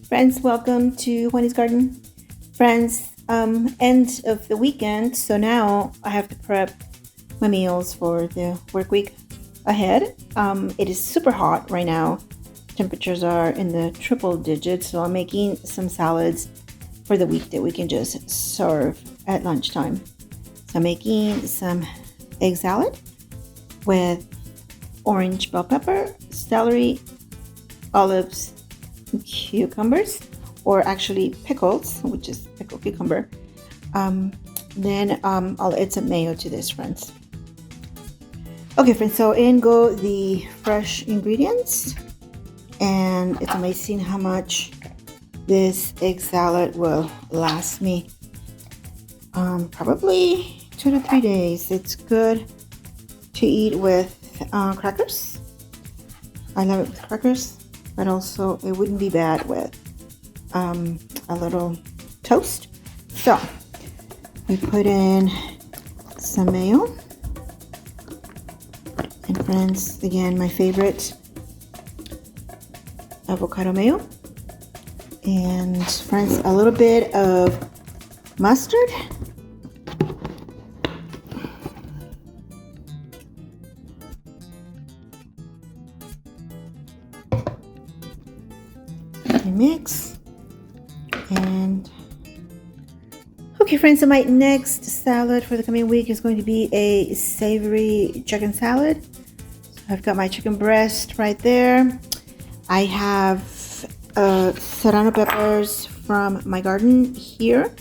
Friends, welcome to Juani's Garden. Friends, end of the weekend, so now I have to prep my meals for the work week ahead. It is super hot right now. Temperatures are in the triple digits, so I'm making some salads for the week that we can just serve at lunchtime. So I'm making some egg salad with orange bell pepper, celery, olives, cucumbers, or actually pickles, which is pickled cucumber. Then I'll add some mayo to this, friends. Okay, friends, so in go the fresh ingredients, and it's amazing how much this egg salad will last me. Probably 2 to 3 days. It's good to eat with crackers. I love it with crackers, but also it wouldn't be bad with a little toast. So we put in some mayo, and friends, again, my favorite avocado mayo, and friends, a little bit of mustard, mix. And okay, friends, so my next salad for the coming week is going to be a savory chicken salad. So I've got my chicken breast right there. I have serrano peppers from my garden here,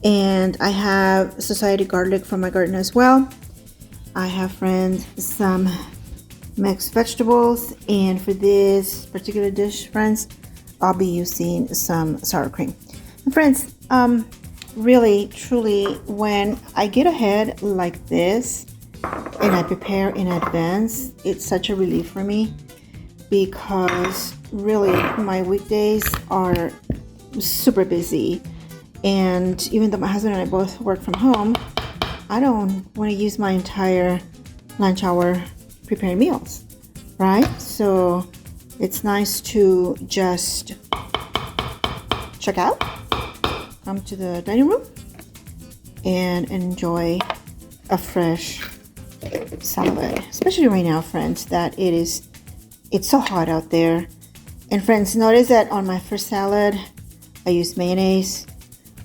and I have society garlic from my garden as well. I have, friends, some mixed vegetables, and for this particular dish, friends, I'll be using some sour cream. And friends, really, truly, when I get ahead like this and I prepare in advance, it's such a relief for me, because really my weekdays are super busy, and even though my husband and I both work from home, I don't want to use my entire lunch hour preparing meals, right? So it's nice to just check out, come to the dining room, and enjoy a fresh salad, especially right now, friends, that it's so hot out there. And friends, notice that on my first salad I used mayonnaise.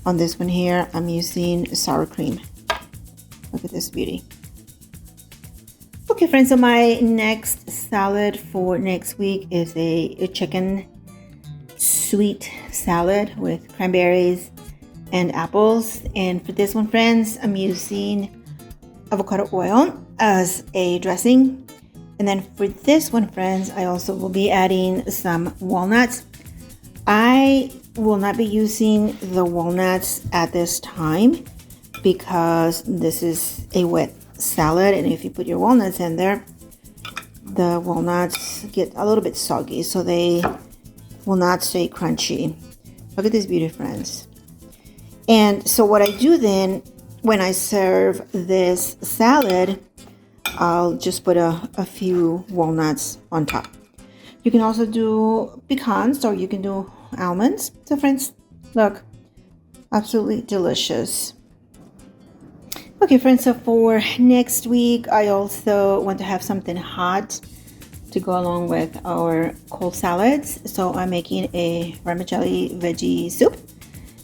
On this one here, I'm using sour cream. Look at this beauty. Okay, friends, so my next salad for next week is a chicken sweet salad with cranberries and apples. And for this one, friends, I'm using avocado oil as a dressing. And then for this one, friends, I also will be adding some walnuts. I will not be using the walnuts at this time because this is a wet salad, and if you put your walnuts in there, the walnuts get a little bit soggy, so they will not stay crunchy. Look at this beauty, friends. And so what I do then when I serve this salad, I'll just put a few walnuts on top. You can also do pecans, or you can do almonds. So friends, look, absolutely delicious. Okay, friends, so for next week, I also want to have something hot to go along with our cold salads. So I'm making a vermicelli veggie soup.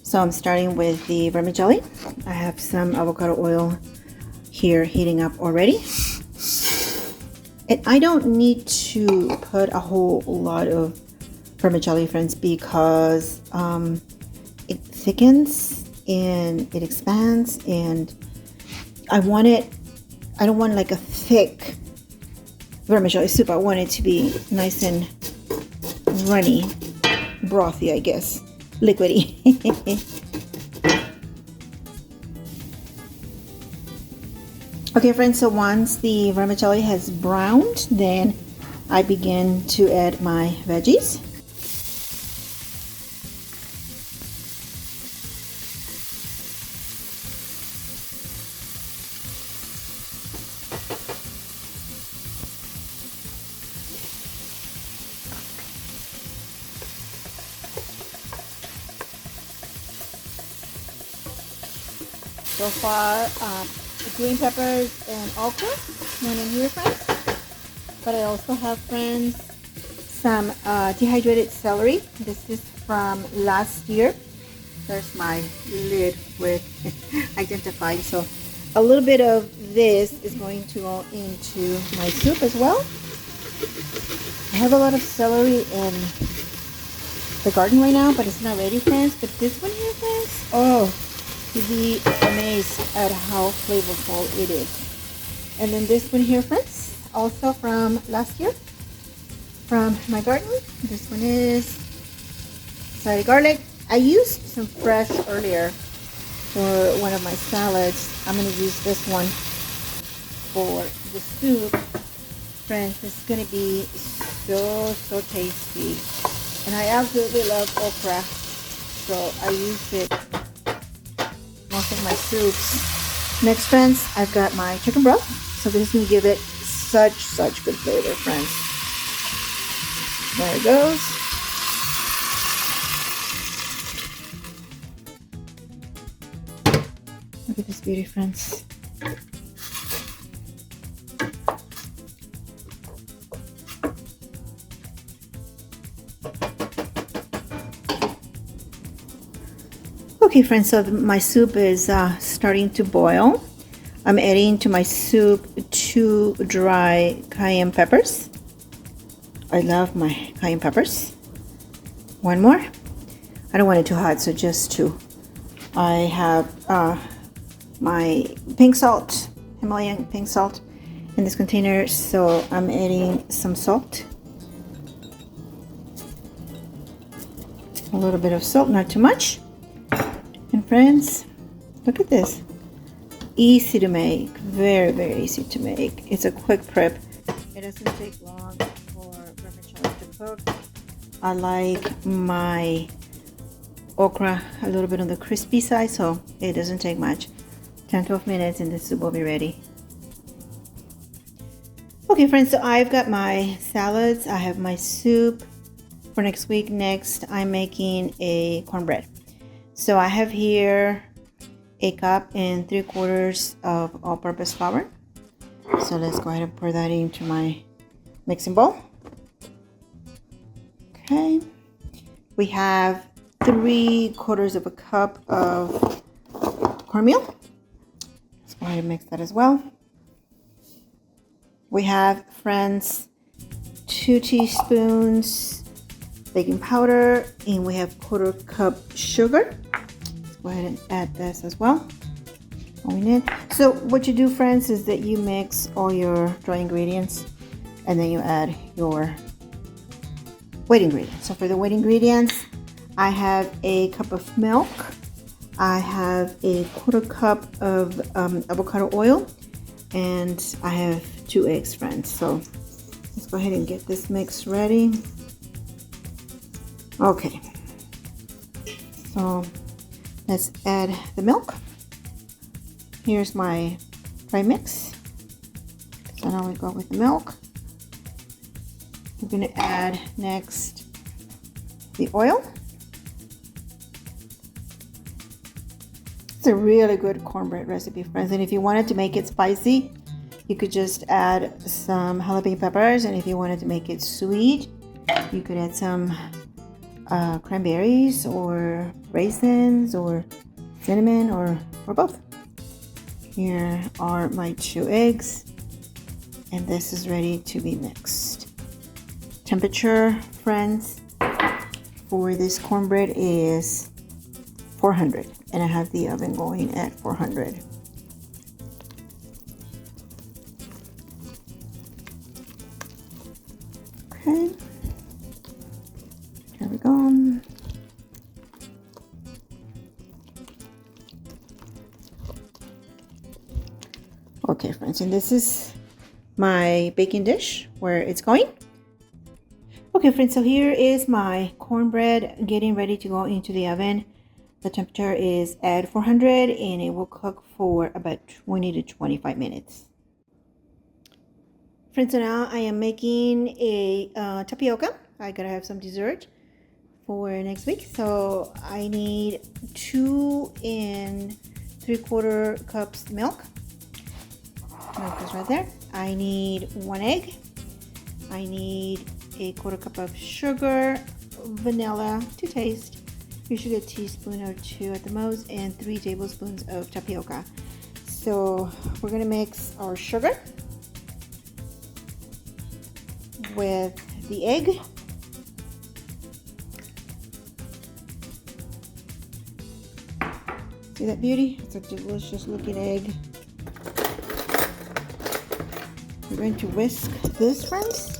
So I'm starting with the vermicelli. I have some avocado oil here heating up already. And I don't need to put a whole lot of vermicelli, friends, because it thickens and it expands, and I don't want like a thick vermicelli soup. I want it to be nice and runny, brothy, I guess, liquidy. Okay, friends, so once the vermicelli has browned, then I begin to add my veggies. So far, green peppers and okra, one in here, friends. But I also have, friends, some dehydrated celery. This is from last year. There's my lid with identified. So a little bit of this is going to go into my soup as well. I have a lot of celery in the garden right now, but it's not ready, friends. But this one here, friends, oh, you'd be amazed at how flavorful it is. And then this one here, friends, also from last year, from my garden. This one is side garlic. I used some fresh earlier for one of my salads. I'm going to use this one for the soup. Friends, it's going to be so tasty. And I absolutely love okra, so I use it most of my soups. Next, friends, I've got my chicken broth. So this is going to give it such good flavor, friends. There it goes. Look at this beauty, friends. Okay, friends, so my soup is starting to boil. I'm adding to my soup 2 dry cayenne peppers. I love my cayenne peppers. One more. I don't want it too hot, so just 2. I have my pink salt, Himalayan pink salt in this container, so I'm adding some salt. A little bit of salt, not too much. And friends, look at this. Easy to make, very easy to make. It's a quick prep. It doesn't take long for vermicelli to cook. I like my okra a little bit on the crispy side, so it doesn't take much. 10-12 minutes and the soup will be ready. Okay, friends, so I've got my salads. I have my soup for next week. Next, I'm making a cornbread. So I have here 1 cup and 3/4 of all-purpose flour. So let's go ahead and pour that into my mixing bowl. Okay. We have 3/4 of a cup of cornmeal. Let's go ahead and mix that as well. We have, friends, 2 teaspoons baking powder, and we have 1/4 cup sugar. Go ahead and add this as well. So what you do, friends, is that you mix all your dry ingredients and then you add your wet ingredients. So for the wet ingredients, I have 1 cup of milk. I have 1/4 cup of avocado oil, and I have 2 eggs, friends. So let's go ahead and get this mix ready. Okay. So let's add the milk. Here's my dry mix. So now we go with the milk. We're going to add next the oil. It's a really good cornbread recipe, friends. And if you wanted to make it spicy, you could just add some jalapeno peppers. And if you wanted to make it sweet, you could add some cranberries or raisins or cinnamon or both. Here are my 2 eggs, and this is ready to be mixed. Temperature, friends, for this cornbread is 400, and I have the oven going at 400. Okay, here we go. Okay, friends, and this is my baking dish where it's going. Okay, friends, so here is my cornbread getting ready to go into the oven. The temperature is at 400 and it will cook for about 20 to 25 minutes. Friends, so now I am making a tapioca. I gotta have some dessert for next week. So I need 2 3/4 cups milk. Milk is right there. I need 1 egg. I need a 1/4 cup of sugar, vanilla to taste, usually a teaspoon or 2 at the most, and 3 tablespoons of tapioca. So we're gonna mix our sugar with the egg. See that beauty? It's a delicious looking egg. We're going to whisk this, friends.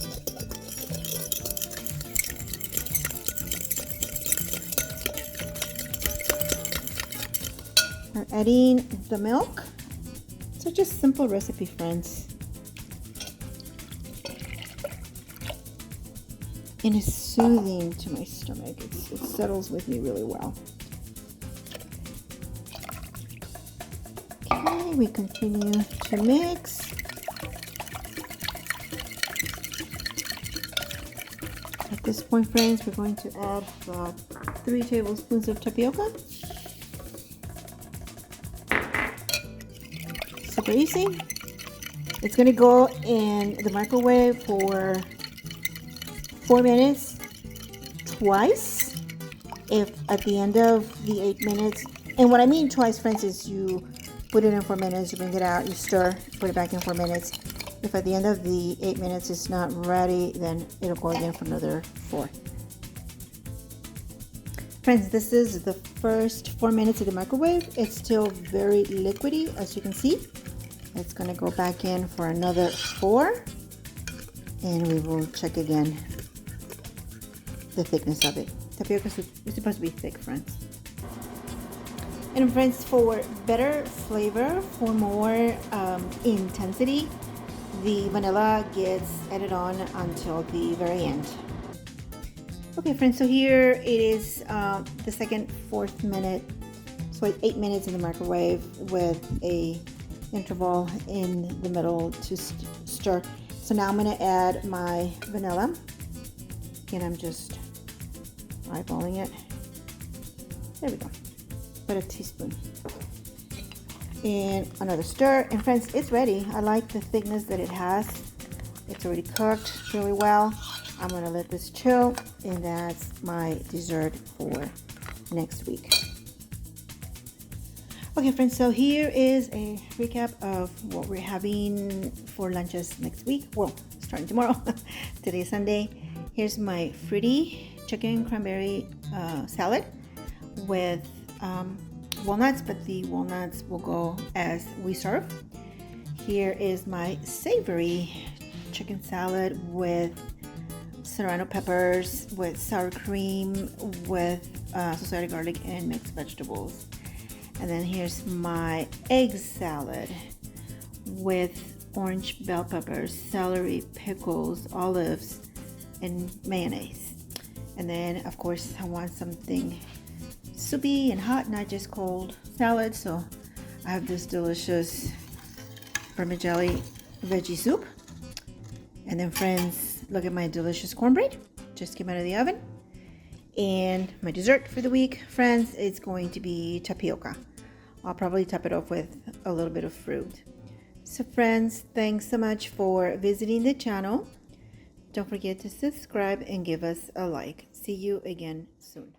We're adding the milk. Such a simple recipe, friends. And it's soothing to my stomach. It settles with me really well. Okay, we continue to mix. At this point, friends, we're going to add about 3 tablespoons of tapioca. Super easy. It's going to go in the microwave for 4 minutes twice. If at the end of the 8 minutes, and what I mean twice, friends, is you put it in 4 minutes, you bring it out, you stir, put it back in 4 minutes. If at the end of the 8 minutes it's not ready, then it'll go again for another 4. Friends, this is the first 4 minutes of the microwave. It's still very liquidy, as you can see. It's going to go back in for another 4, and we will check again the thickness of it. Tapioca is supposed to be thick, friends. And friends, for better flavor, for more intensity, the vanilla gets added on until the very end. Okay, friends, so here it is the second 4th minute, so 8 minutes in the microwave with a interval in the middle to stir. So now I'm going to add my vanilla. Again, I'm just eyeballing it. There we go. About a teaspoon. And another stir. And friends, it's ready. I like the thickness that it has. It's already cooked really well. I'm going to let this chill, and that's my dessert for next week. Okay, friends, so here is a recap of what we're having for lunches next week. Well, starting tomorrow. Today is Sunday. Here's my fruity chicken cranberry salad with walnuts, but the walnuts will go as we serve. Here is my savory chicken salad with serrano peppers, with sour cream, with sauteed garlic and mixed vegetables. And then here's my egg salad with orange bell peppers, celery, pickles, olives, and mayonnaise. And then, of course, I want something soupy and hot, not just cold salad. So I have this delicious vermicelli veggie soup. And then, friends, look at my delicious cornbread. Just came out of the oven. And my dessert for the week, friends, is going to be tapioca. I'll probably top it off with a little bit of fruit. So friends, thanks so much for visiting the channel. Don't forget to subscribe and give us a like. See you again soon.